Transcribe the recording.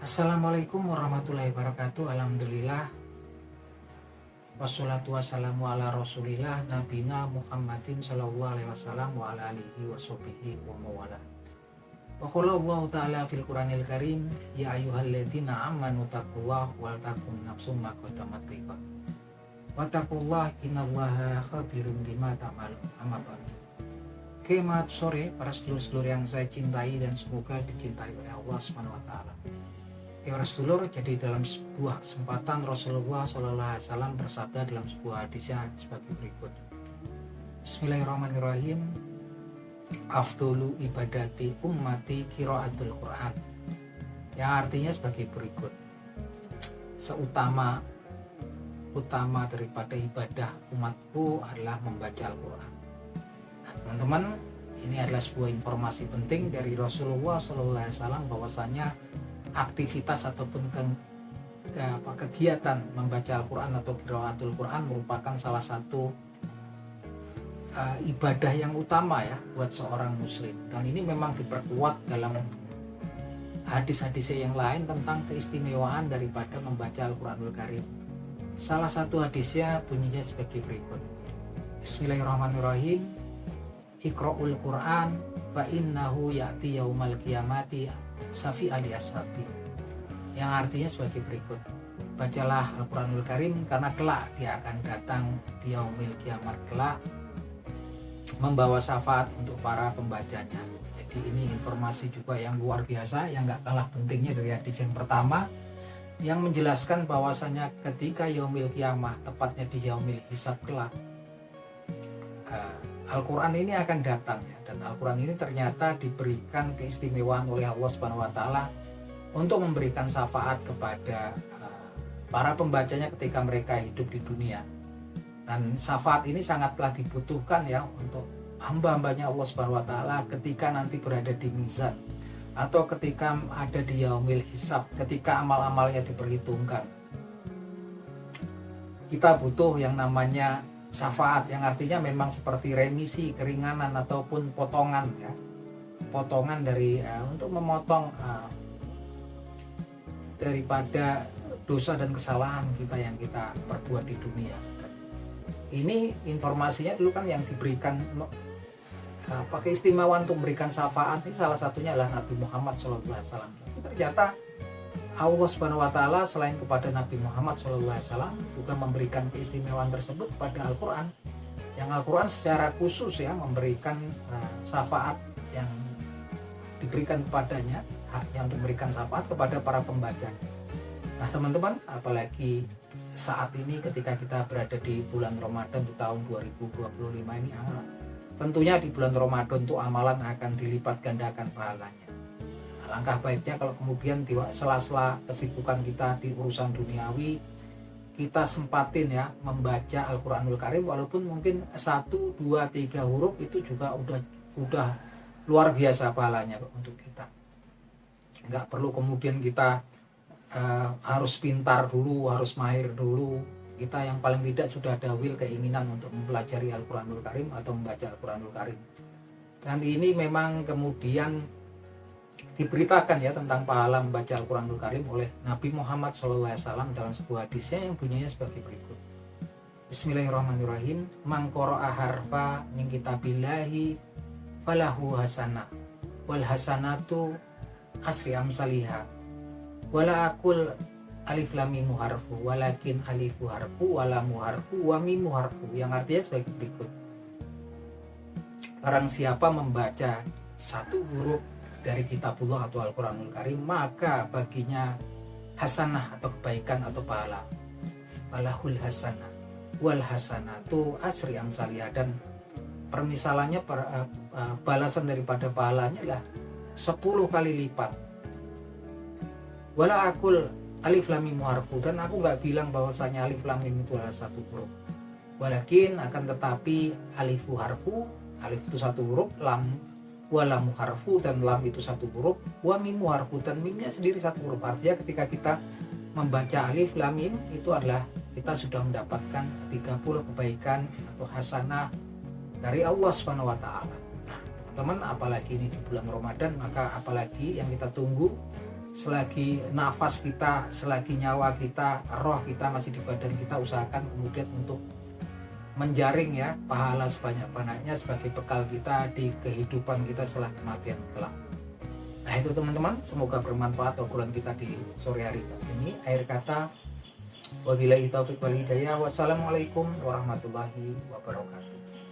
Assalamualaikum warahmatullahi wabarakatuh. Alhamdulillah. Wassalatu wassalamu ala rasulillah nabina Muhammadin sallallahu alaihi wasallam wa ala alihi wa sahbihi wa mawala. Wa qala Allah ta'ala fil Qur'anil Karim, ya ayyuhalladzina amanu taqullaha wal takum nafsum ma qaddamat liqad. Wa taqullaha innallaha khabirum bima ta'malun. Amma ba'du. Selamat sore para sedulur-sedulur yang saya cintai dan semoga dicintai oleh Allah Subhanahu wa taala. Para sedulur, jadi dalam sebuah kesempatan Rasulullah SAW bersabda dalam sebuah hadisnya sebagai berikut. Bismillahirrahmanirrahim. Afdolu ibadati ummati qiraatul Quran. Yang artinya sebagai berikut. Seutama daripada ibadah umatku adalah membaca Al-Quran. Nah, teman-teman, ini adalah sebuah informasi penting dari Rasulullah SAW bahwasanya aktivitas ataupun kegiatan membaca Al-Quran atau qiraatul Quran merupakan salah satu ibadah yang utama ya buat seorang muslim, dan ini memang diperkuat dalam hadis-hadis yang lain tentang keistimewaan daripada membaca Al-Quranul Karim. Salah satu hadisnya bunyinya sebagai berikut. Bismillahirrahmanirrahim. Iqra'ul Quran fa innahu ya'ti yaumal qiyamati Safi Ali Ashabi, yang artinya sebagai berikut. Bacalah Al-Quranul Karim karena kelak dia akan datang di yaumil kiamat kelak membawa syafaat untuk para pembacanya. Jadi ini informasi juga yang luar biasa yang gak kalah pentingnya dari hadis yang pertama, yang menjelaskan bahwasanya ketika yaumil kiamah, tepatnya di yaumil hisab kelak, Al-Quran ini akan datang ya, dan Al-Quran ini ternyata diberikan keistimewaan oleh Allah Subhanahu wa taala untuk memberikan syafaat kepada para pembacanya ketika mereka hidup di dunia. Dan syafaat ini sangatlah dibutuhkan ya untuk hamba-hambanya Allah Subhanahu wa taala ketika nanti berada di mizan atau ketika ada di yaumil hisab, ketika amal-amalnya diperhitungkan. Kita butuh yang namanya syafaat, yang artinya memang seperti remisi, keringanan ataupun potongan ya, potongan dari untuk memotong daripada dosa dan kesalahan kita yang kita perbuat di dunia. Ini informasinya dulu kan yang diberikan keistimewaan untuk memberikan syafaat ini salah satunya adalah Nabi Muhammad SAW. Ternyata Allah Subhanahu wa taala selain kepada Nabi Muhammad SAW juga memberikan keistimewaan tersebut pada Al-Quran, yang Al-Quran secara khusus ya memberikan syafaat yang diberikan kepadanya, haknya untuk memberikan syafaat kepada para pembaca. Nah teman-teman, apalagi saat ini ketika kita berada di bulan Ramadan di tahun 2025 ini, tentunya di bulan Ramadan untuk amalan akan dilipat gandakan pahalanya. Langkah baiknya kalau kemudian di sela-sela kesibukan kita di urusan duniawi, kita sempatin ya membaca Al-Quranul Karim, walaupun mungkin 1, 2, 3 huruf itu juga udah luar biasa pahalanya untuk kita. Nggak perlu kemudian kita harus pintar dulu, harus mahir dulu. Kita yang paling tidak sudah ada keinginan untuk mempelajari Al-Quranul Karim atau membaca Al-Quranul Karim. Dan ini memang kemudian diberitakan ya tentang pahala membaca Al-Quranul Karim oleh Nabi Muhammad SAW dalam sebuah hadisnya yang bunyinya sebagai berikut. Bismillahirrahmanirrahim. Man qara'a harfa min kitabillahi falahu hasanah wal hasanatu asri amsalihha wala aqul alif lam mim harfu walakin alifu harfu walamu harfu wa mim harfu, yang artinya sebagai berikut. Barang siapa membaca satu huruf dari kitabullah atau Al-Quranul Karim, maka baginya hasanah atau kebaikan atau pahala. Walahul hasanah wal hasanatu asri amsalihha, dan permisalannya balasan daripada pahalanya adalah 10 kali lipat. Wala aqul alif lam mim harfu, dan aku nggak bilang bahwasanya alif lam mim itu adalah satu huruf. Walakin akan tetapi alifu harfu, alif itu satu huruf, lam walamu harfu, dan lam itu satu huruf, wa mimu harfu, dan mimnya sendiri satu huruf. Artinya ketika kita membaca alif lam mim itu adalah kita sudah mendapatkan 30 kebaikan atau hasanah dari Allah Subhanahu wa taala. Nah, teman-teman, apalagi ini di bulan Ramadan, maka apalagi yang kita tunggu selagi nafas kita, selagi nyawa kita, roh kita masih di badan kita, usahakan kemudian untuk menjaring ya pahala sebanyak-banyaknya sebagai bekal kita di kehidupan kita setelah kematian kelak. Nah itu teman-teman, semoga bermanfaat obrolan kita di sore hari ini. Akhir kata, wabillahi taufiq wal hidayah. Wassalamualaikum warahmatullahi wabarakatuh.